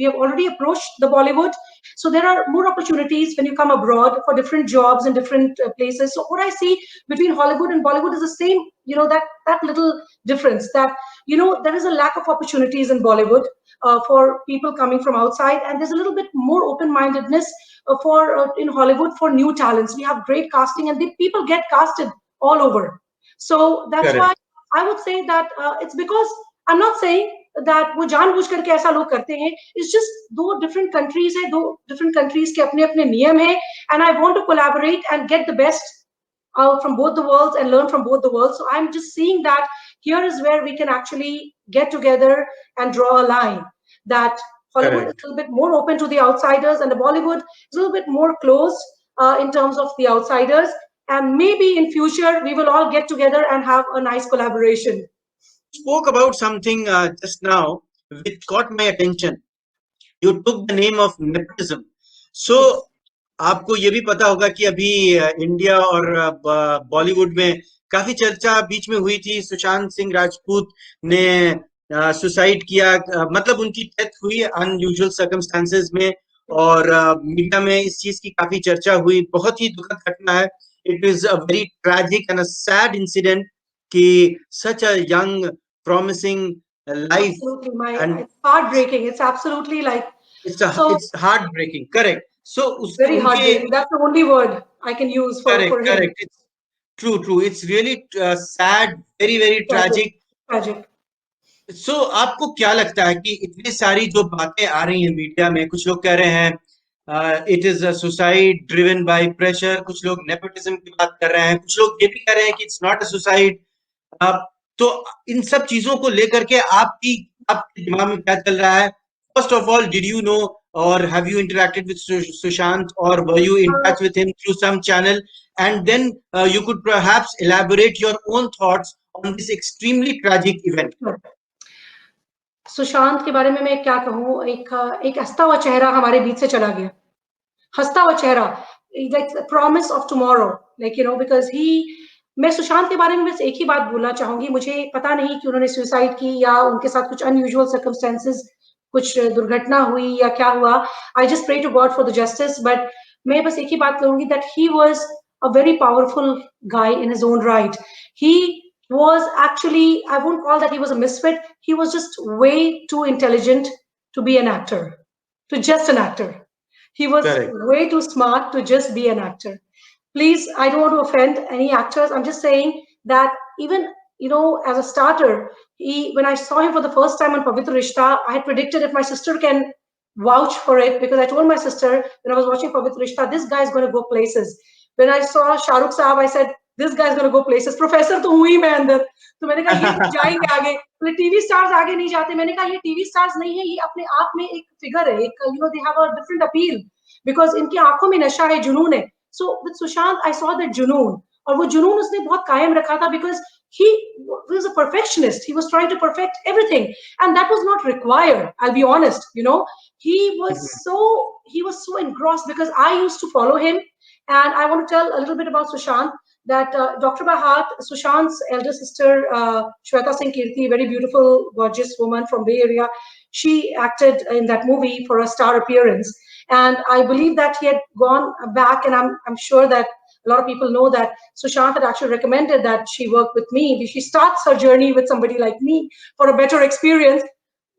S2: have already approached the Bollywood. So there are more opportunities when you come abroad for different jobs in different places. So what I see between Hollywood and Bollywood is the same, that little difference that, there is a lack of opportunities in Bollywood for people coming from outside. And there's a little bit more open-mindedness in Hollywood for new talents. We have great casting and people get casted all over. So that's why I would say that it's because I'm not saying that वो जानबूझ करके ऐसा लोग करते हैं. It's just 2 different countries है, 2 different countries के अपने नियम हैं, and I want to collaborate and get the best out from both the worlds and learn from both the worlds. So I'm just seeing that here is where we can actually get together and draw a line. That Hollywood is a little bit more open to the outsiders, and the Bollywood is a little bit more closed in terms of the outsiders. And maybe in future we will all get together and have a nice collaboration.
S1: Spoke about something just now which caught my attention. You took the name of nepotism. So आपको ये भी पता होगा कि अभी India और बॉलीवुड में काफी चर्चा बीच में हुई थी. सुशांत सिंह राजपूत ने सुसाइड किया, मतलब उनकी डेथ हुई अनयूजुअल सर्कमस्टांसेस में, और मीडिया में इस चीज की काफी चर्चा हुई. बहुत ही दुखद घटना है. It is a very tragic and a sad incident कि such a young, promising life.
S2: Absolutely,
S1: and
S2: it's heartbreaking. It's absolutely
S1: it's heartbreaking. Correct. So
S2: very heartbreaking. That's the only word I can use for him.
S1: Correct. It's true. It's really sad, very, very tragic. So आपको क्या लगता है कि इतनी सारी जो बातें आ रही हैं मीडिया में, कुछ लोग कह रहे हैं it is a suicide driven by pressure, कुछ लोग नेपोटिज्म की बात कर रहे हैं, कुछ लोग ये भी कह रहे हैं कि इट्स नॉट अ सुसाइड. तो इन सब चीजों को लेकर के आपके दिमाग में क्या चल रहा है? First of all, did you know or have you interacted with Sushant, or were you in touch with him through some channel? And then you could perhaps elaborate your own thoughts on this extremely tragic event.
S2: Sushant के बारे में मैं क्या कहूँ, एक हंसता हुआ चेहरा हमारे बीच से चला गया, हंसता हुआ चेहरा, like the promise of tomorrow, like you know, because मैं सुशांत के बारे में बस एक ही बात बोलना चाहूंगी, मुझे पता नहीं कि उन्होंने सुसाइड की या उनके साथ कुछ अनयूजुअल सर्कमस्टेंसेस, कुछ दुर्घटना हुई या क्या हुआ. I just pray to God for the justice, but मैं बस एक ही बात कहूंगी that he was a very powerful guy in his own right. He was actually, I won't call that he was a misfit, he was just way too intelligent to be an actor, to just an actor. He was
S1: Correct.
S2: way too smart to just be an actor. Please, I don't want to offend any actors. I'm just saying that even, you know, as a starter, when I saw him for the first time on Pavitra Rishta, I had predicted, if my sister can vouch for it, because I told my sister when I was watching Pavitra Rishta, this guy is going to go places. When I saw Shah Rukh Saab, I said, this guy is going to go places. Professor तो हुई मैं अंदर, तो मैंने कहा ये जाएंगे आगे. तो टीवी स्टार्स आगे नहीं जाते. मैंने कहा ये टीवी स्टार्स नहीं है, ये अपने आप में एक फिगर है, एक, you know, they have a different appeal because इनकी आंखों में नशा है, जुनून है. So with Sushant, I saw that जुनून, और वो जुनून उसने बहुत कायम रखा था because he was a perfectionist. He was trying to perfect everything, and that was not required. I'll be honest, you know, he was so engrossed because I used to follow him, and I want to tell a little bit about Sushant. That Dr. by Heart, Sushant's elder sister, Shweta Singh Kirti, very beautiful, gorgeous woman from Bay Area, she acted in that movie for a star appearance. And I believe that he had gone back, and I'm sure that a lot of people know that Sushant had actually recommended that she work with me. She starts her journey with somebody like me for a better experience.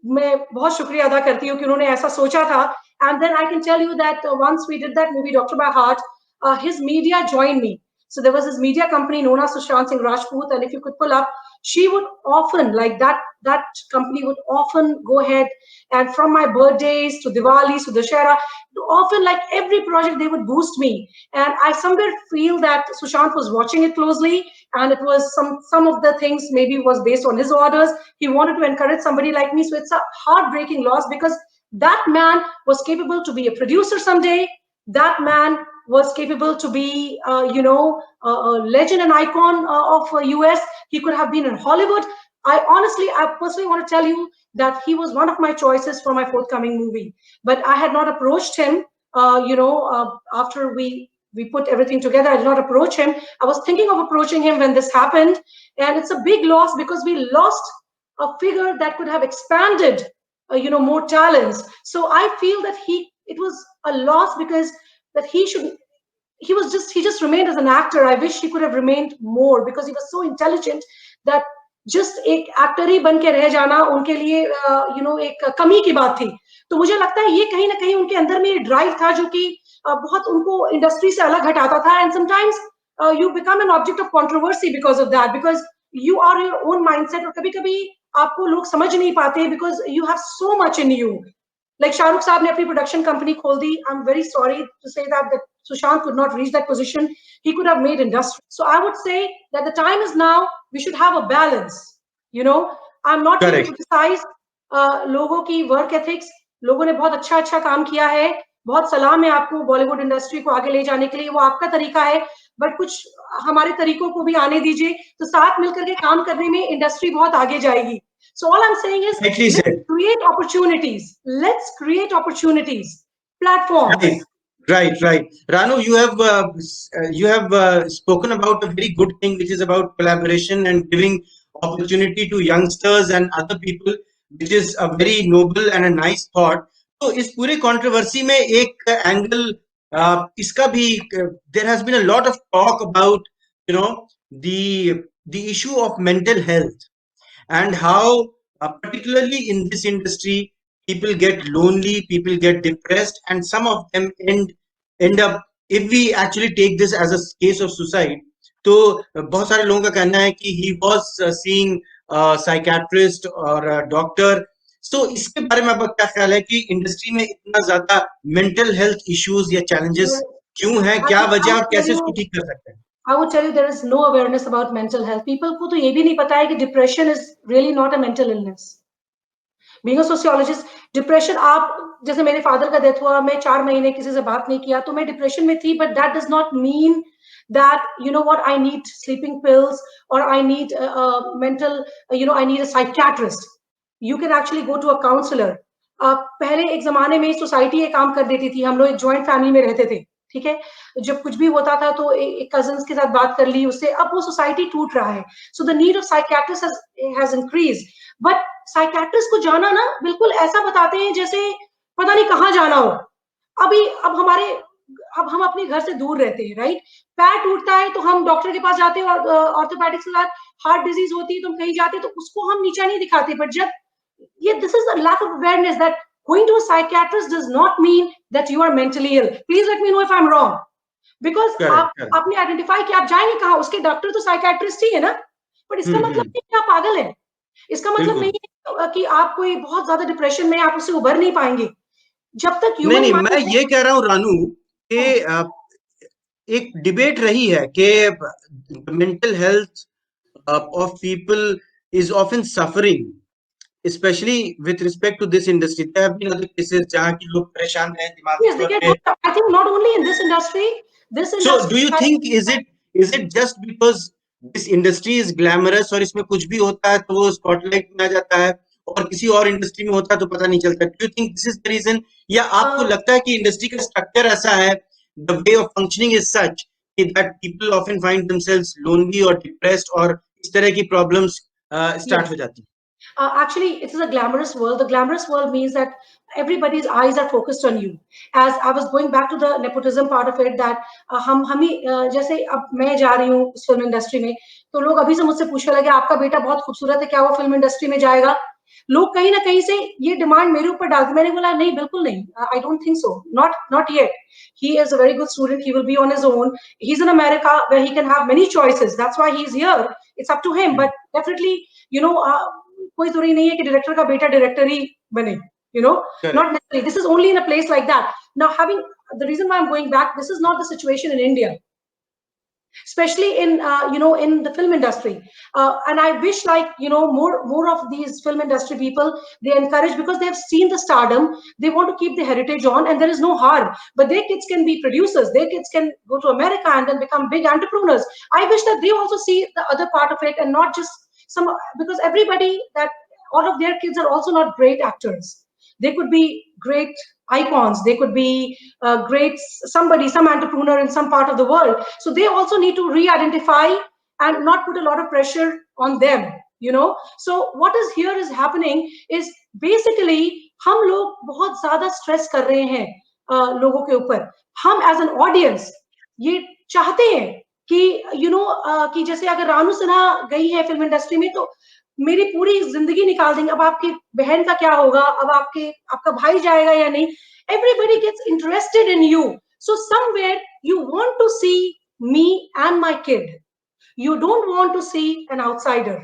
S2: मैं बहुत शुक्रिया अदा करती हूँ कि उन्होंने ऐसा सोचा था. And then I can tell you that once we did that movie, Dr. by Heart, his media joined me. So there was this media company known as Sushant Singh Rajput, and if you could pull up, she would often, like that company would often go ahead, and from my birthdays to Diwali to Dussehra, often like every project they would boost me. And I somewhere feel that Sushant was watching it closely, and it was some of the things maybe was based on his orders. He wanted to encourage somebody like me. So it's a heartbreaking loss because that man was capable to be a producer someday. That man was capable to be, you know, a legend and icon of US. He could have been in Hollywood. I personally want to tell you that he was one of my choices for my forthcoming movie. But I had not approached him, you know, after we put everything together. I did not approach him. I was thinking of approaching him when this happened. And it's a big loss because we lost a figure that could have expanded, you know, more talents. So I feel that it was a loss because that he just remained as an actor. I wish he could have remained more because he was so intelligent that just एक actor ही बन के रह जाना उनके लिए you know एक कमी की बात थी. तो मुझे लगता है ये कहीं ना कहीं उनके अंदर में ड्राइव था जो कि बहुत उनको इंडस्ट्री से अलग हटाता था. And sometimes you become an object of controversy because of that, because you are your own mindset, और कभी-कभी आपको लोग समझ नहीं पाते because you have so much in you. Like Shahrukh साहब ने अपनी production company खोल दी. I'm very sorry to say that Sushant could not reach that position. He could have made industry. So I would say that the time is now. We should have a balance. You know, I'm not going to criticize लोगों की work ethics. लोगों ने बहुत अच्छा काम किया है. बहुत सलाम है आपको बॉलीवुड इंडस्ट्री को आगे ले जाने के लिए. वो आपका तरीका है. बट कुछ हमारे तरीकों को भी आने दीजिए. तो साथ मिलकर के काम करने में इंडस्ट्री बहुत आगे जाएगी. So all I'm saying is, let's create opportunities. Let's create opportunities, platforms.
S1: Right. Ranu, you have spoken about a very good thing, which is about collaboration and giving opportunity to youngsters and other people, which is a very noble and a nice thought. So इस पूरे controversy में एक angle इसका भी there has been a lot of talk about, you know, the issue of mental health. And how, particularly in this industry, people get lonely, people get depressed, and some of them end up, if we actually take this as a case of suicide, तो बहुत सारे लोगों का कहना है कि he was seeing a psychiatrist or a doctor. So इसके बारे में आपका क्या ख्याल है कि इंडस्ट्री में इतना ज्यादा mental health issues या challenges क्यों हैं, क्या वजह, आप कैसे इसको ठीक कर सकते हैं?
S2: I would tell you there is no awareness about mental health. People को तो ये भी नहीं पता है कि depression is really not a mental illness. Being a sociologist, depression आप जैसे मेरे फादर का डेथ हुआ, मैं 4 महीने किसी से बात नहीं किया, तो मैं डिप्रेशन में थी, but that does not mean that you know what I need sleeping pills or I need a mental I need a psychiatrist. You can actually go to a counselor. पहले एक जमाने में सोसाइटी ये काम कर देती थी, हम लोग एक जॉइंट फैमिली में रहते थे, ठीक है, जब कुछ भी होता था तो एक कजिन्स के साथ बात कर ली उससे, अब वो सोसाइटी टूट रहा है, so the need of psychiatrist has increase, but psychiatrist को जाना ना बिल्कुल ऐसा बताते हैं जैसे पता नहीं कहाँ जाना हो। अब हम अपने घर से दूर रहते हैं, राइट, पैर टूटता है तो हम डॉक्टर के पास जाते हैं, और ऑर्थोपेडिक्स के साथ हार्ट डिजीज होती है तो हम कहीं जाते हैं तो उसको हम नीचा नहीं दिखाते, बट जब ये this is the lack of awareness that going to a psychiatrist does not mean that you are mentally ill. Please let me know if I'm wrong, because आपने आइडेंटिफाई किया, आप जाएंगे कहाँ, उसके डॉक्टर तो साइकियाट्रिस्ट ही है ना, बट इसका मतलब नहीं कि आप पागल हैं, इसका मतलब नहीं है कि आप कोई बहुत ज्यादा डिप्रेशन में आप उससे उभर नहीं पाएंगे जब तक
S1: नहीं, मैं ये कह रहा हूँ रानू कि एक डिबेट रही है कि mental health of people is often suffering, especially with respect to this industry. There have been other cases जहाँ की लोग परेशान हैं दिमागी तौर पे.
S2: I think not only in this industry.
S1: So do you think is it just because this industry is glamorous और इसमें कुछ भी होता है तो वो स्पॉटलाइट में आ जाता है, और किसी और इंडस्ट्री में होता है तो पता नहीं चलता? Do you think this is the reason, या आपको लगता है कि इंडस्ट्री का स्ट्रक्चर ऐसा है, the way of functioning is such that people often find themselves lonely or depressed और इस तरह की problems start हो जाती हैं?
S2: Actually, it is a glamorous world. The glamorous world means that everybody's eyes are focused on you. As I was going back to the nepotism part of it, that हम ही जैसे अब मैं जा रही हूँ फिल्म इंडस्ट्री में, तो लोग अभी से मुझसे पूछने लगे आपका बेटा बहुत खूबसूरत है, क्या वो फिल्म इंडस्ट्री में जाएगा? लोग कहीं ना कहीं से ये डिमांड मेरे ऊपर डालते, मैंने बोला नहीं, बिल्कुल नहीं, I don't think so, not yet. He is a very good student. He will be on his own. He's in America where he can have many choices. That's why he's here. It's up to him. But definitely, कोई जरूरी नहीं है कि director का बेटा director ही बने, not necessarily. This is only in a place like that. Now, the reason why I'm going back, this is not the situation in India, especially in in the film industry, and I wish more of these film industry people, they encourage, because they have seen the stardom, they want to keep the heritage on, and there is no harm, but their kids can be producers, their kids can go to America and then become big entrepreneurs. I wish that they also see the other part of it, and not just because all of their kids are also not great actors. They could be great icons, they could be some entrepreneur in some part of the world, so they also need to re-identify and not put a lot of pressure on them, so what is here is happening is basically हम लोग बहुत ज्यादा stress कर रहे हैं लोगों के ऊपर. हम एज एन ऑडियंस ये चाहते हैं कि कि जैसे अगर रानू सिन्हा गई है फिल्म इंडस्ट्री में तो मेरी पूरी जिंदगी निकाल देंगे, अब आपकी बहन का क्या होगा, अब आपका भाई जाएगा या नहीं. Everybody gets interested in you, so somewhere you want to see me and my kid, you don't want to see an outsider,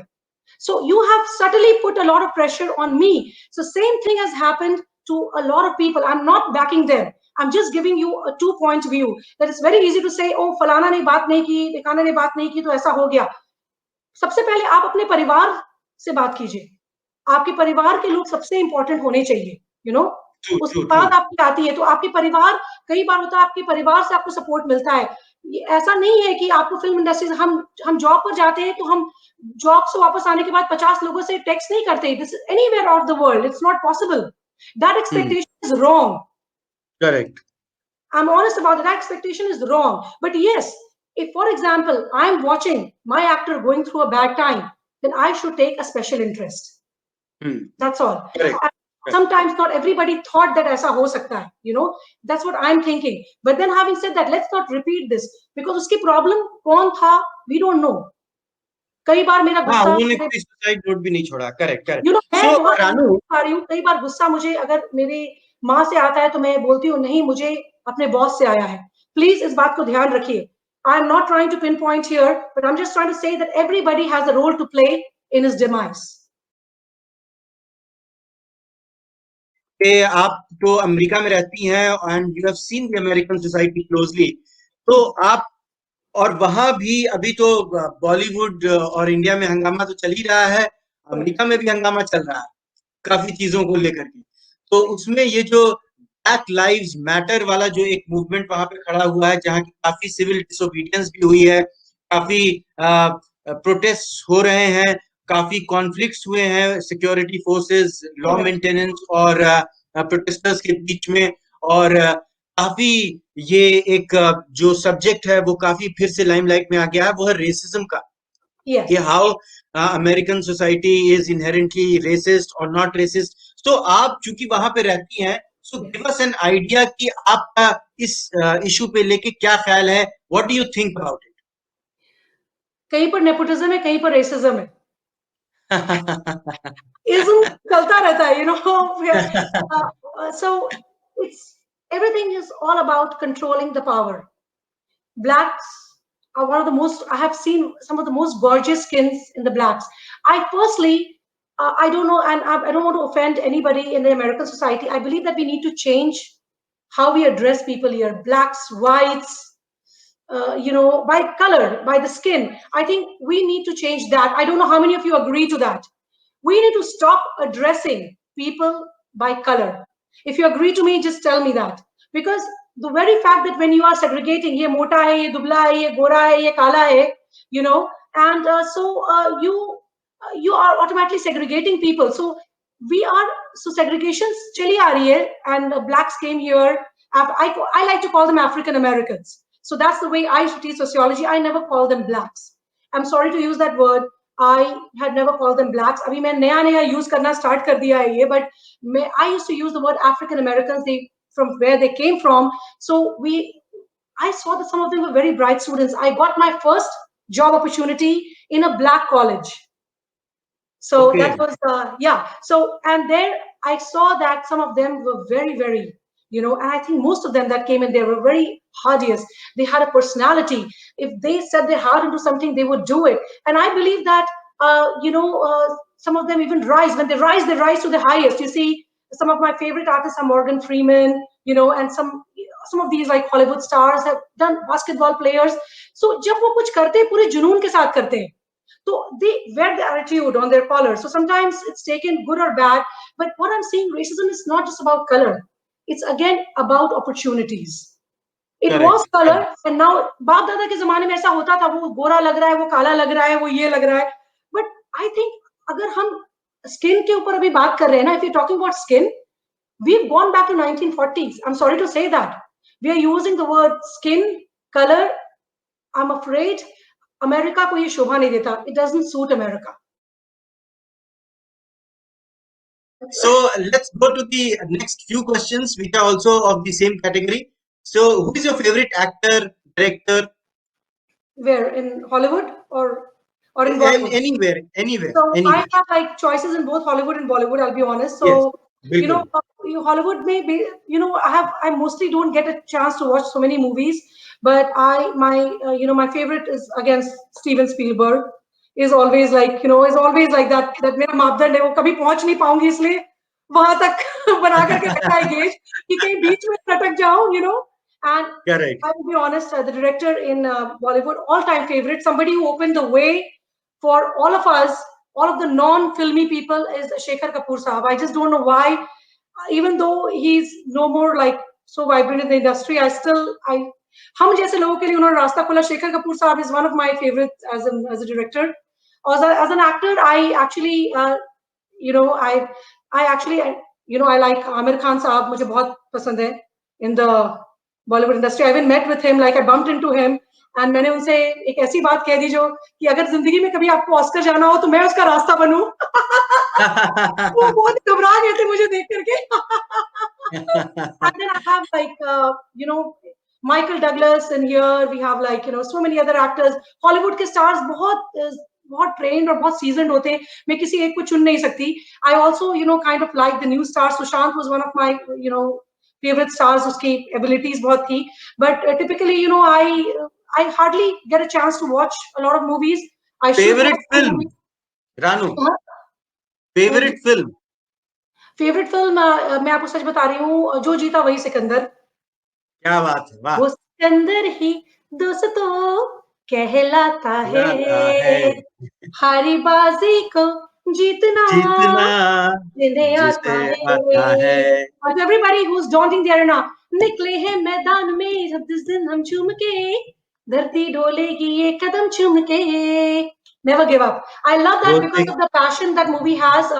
S2: so you have subtly put a lot of pressure on me. So same thing has happened to a lot of people. I'm not backing them, I'm just giving you a 2-point view, that it's very easy to say, oh फलाना ने बात नहीं की, ढिकाना ने बात नहीं की तो ऐसा हो गया. सबसे पहले आप अपने परिवार से बात कीजिए, आपके परिवार के लोग सबसे इंपॉर्टेंट होने चाहिए, उसके बाद आपकी आती है, तो आपके परिवार, कई बार होता है आपके परिवार से आपको सपोर्ट मिलता है. ऐसा नहीं है कि आपको फिल्म इंडस्ट्री से हम जॉब पर जाते हैं तो हम जॉब से वापस आने के बाद 50 लोगों से टेक्स्ट नहीं करते. This is anywhere of the world, it's not possible. That expectation is wrong.
S1: Correct.
S2: I'm honest about it. That expectation is wrong. But yes, if, for example, I'm watching my actor going through a bad time, then I should take a special interest. That's all.
S1: Correct.
S2: Sometimes not everybody thought that aisa ho sakta hai, that's what I'm thinking. But then having said that, let's not repeat this, because uski problem kaun tha, we don't know. कई बार मेरा गुस्सा,
S1: उन्होंने कोई suicide note भी नहीं छोड़ा. Correct.
S2: So Ranu, कई बार गुस्सा मुझे अगर मेरी माँ से आता है तो मैं बोलती हूँ नहीं, मुझे अपने बॉस से आया है. प्लीज इस बात को ध्यान रखिए. I am not trying to pinpoint here, but I'm just trying to say that everybody has a role to play in his demise.
S1: आप तो अमेरिका में रहती हैं and you have seen the American society closely, तो आप, और वहां भी अभी तो बॉलीवुड और इंडिया में हंगामा तो चल ही रहा है, अमेरिका में भी हंगामा चल रहा है काफी चीजों को लेकर के. तो उसमें ये जो ब्लैक लाइव्स मैटर वाला जो एक मूवमेंट वहां पे खड़ा हुआ है, जहाँ की काफी सिविल डिसोबीडियंस भी हुई है, काफी प्रोटेस्ट हो रहे हैं, काफी कॉन्फ्लिक्ट्स हुए हैं सिक्योरिटी फोर्सेस, लॉ मेंटेनेंस और प्रोटेस्टर्स के बीच में, और काफी ये एक जो सब्जेक्ट है वो काफी फिर से लाइमलाइट में आ गया है, वो है रेसिज्म का,
S2: Yes.
S1: कि how American society is inherently racist और नॉट रेसिस्ट। तो आप चूंकि वहां पे रहती हैं, so give us an idea कि आपका इस इशू पे लेके क्या ख्याल है, what do you think about
S2: कहीं पर नेपोटिज्म है, कहीं पर रेसिज्म है,
S1: इट?
S2: इज्म चलता रहता है, so it's everything is all about controlling the power. Blacks are one of the most, I have seen some of the most gorgeous skins in the blacks. I personally, I don't know, and I don't want to offend anybody in the American society. I believe that we need to change how we address people here, blacks, whites, by color, by the skin. I think we need to change that. I don't know how many of you agree to that. We need to stop addressing people by color. If you agree to me, just tell me that. Because the very fact that when you are segregating, ye mota hai, ye dubla hai, ye gora hai, ye kala hai, and you are automatically segregating people. So segregation chali aa rahi hai, and blacks came here. I like to call them African Americans. So that's the way I used to teach sociology. I never call them blacks. I'm sorry to use that word. I had never called them blacks. अभी मैं नया use करना start कर दिया है ये, but I used to use the word African Americans. From where they came from. So I saw that some of them were very bright students. I got my first job opportunity in a black college. So
S1: Okay.
S2: that was So and there I saw that some of them were very, very, and I think most of them that came in there were very hardiest. They had a personality. If they set their heart into something, they would do it. And I believe that some of them even rise. When they rise to the highest. You see, some of my favorite artists are Morgan Freeman, and some of these like Hollywood stars have done, basketball players. So जब वो कुछ करते हैं पूरे जुनून के साथ करते हैं. So they wear the attitude on their collar. So sometimes it's taken good or bad. But what I'm saying, racism is not just about color. It's again about opportunities. It
S1: Correct.
S2: was color, and now बाप दादा के जमाने में ऐसा होता था, वो गोरा लग रहा है, वो काला लग रहा है, वो ये लग रहा है. But I think अगर हम skin के ऊपर अभी बात कर रहे हैं ना, if you're talking about skin, we've gone back to 1940s. I'm sorry to say that. We are using the word skin, color. I'm afraid America को ये शोभा नहीं देता. It doesn't suit America.
S1: So let's go to the next few questions, which are also of the same category. So who is your favorite actor, director?
S2: Where, in Hollywood or in Bollywood?
S1: Anywhere.
S2: So
S1: Anywhere.
S2: I have like choices in both Hollywood and Bollywood. I'll be honest. So
S1: Yes,
S2: Hollywood may be, I mostly don't get a chance to watch so many movies, but my favorite is again Steven Spielberg. Is always like, is always like that मेरा मापदंड है, वो कभी पहुंच नहीं पाऊंगी, इसलिए वहां तक बना करके रखा है गेज कि कहीं बीच में अटक जाऊं, and
S1: correct.
S2: I will be honest, the director in Bollywood, all-time favorite, somebody who opened the way for all of us, all of the non-filmy people, is Shekhar Kapoor Sahab. I just don't know why, even though he's no more like so vibrant in the industry, हम जैसे लोगों के लिए उन्होंने रास्ता खोला. Shekhar Kapoor Sahab is one of my favorites as a director. As an actor, I actually, I like Amir Khan Sahab. मुझे बहुत पसंद है in the Bollywood industry. I even met with him, like I bumped into him, and मैंने उनसे एक ऐसी बात कह दी जो कि अगर जिंदगी में कभी आपको ऑस्कर जाना हो तो मैं उसका रास्ता बनूं. वो बहुत घबरा गए थे मुझे देख करके. And then I have like Michael Douglas, and here we have like so many other actors. Hollywood के stars बहुत trained और बहुत seasoned होते हैं. मैं किसी एक को चुन नहीं सकती. I also kind of like the new stars. Sushant was one of my favorite stars. उसकी abilities बहुत थी. But typically I hardly get a chance to watch a lot of movies. I should
S1: Favorite
S2: watch
S1: film,
S2: movies.
S1: Ranu.
S2: हाँ?
S1: Favorite film.
S2: Favourite film मैं आपको सच बता रही हूँ, जो जीता वही सिकंदर.
S1: क्या बात है, वाह.
S2: वो सिकंदर ही दोस्तों कहलाता है, हारी बाजी को जीतना जिन्हें आता है। और to everybody who's daunting the arena, निकले हैं मैदान में जब जिस दिन हम चूम के, धरती डोलेगी ये कदम चूम के। Never give up. I love that because of the passion that movie has.